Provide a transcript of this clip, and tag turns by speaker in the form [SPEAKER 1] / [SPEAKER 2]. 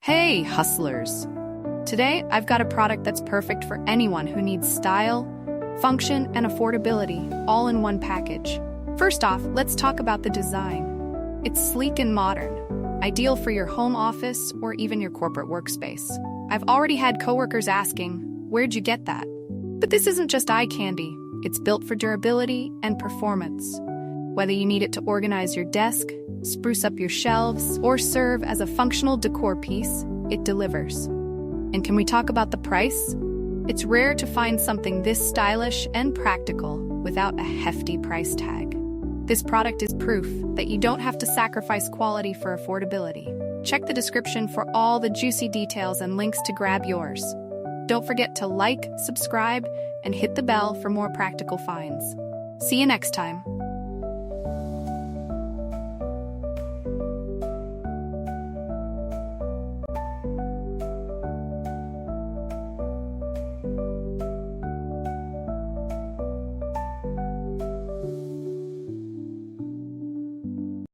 [SPEAKER 1] Hey, hustlers! Today, I've got a product that's perfect for anyone who needs style, function, and affordability, all in one package. First off, let's talk about the design. It's sleek and modern, ideal for your home office or even your corporate workspace. I've already had coworkers asking, where'd you get that? But this isn't just eye candy. It's built for durability and performance. Whether you need it to organize your desk, spruce up your shelves, or serve as a functional decor piece, it delivers. And can we talk about the price? It's rare to find something this stylish and practical without a hefty price tag. This product is proof that you don't have to sacrifice quality for affordability. Check the description for all the juicy details and links to grab yours. Don't forget to like, subscribe, and hit the bell for more practical finds. See you next time.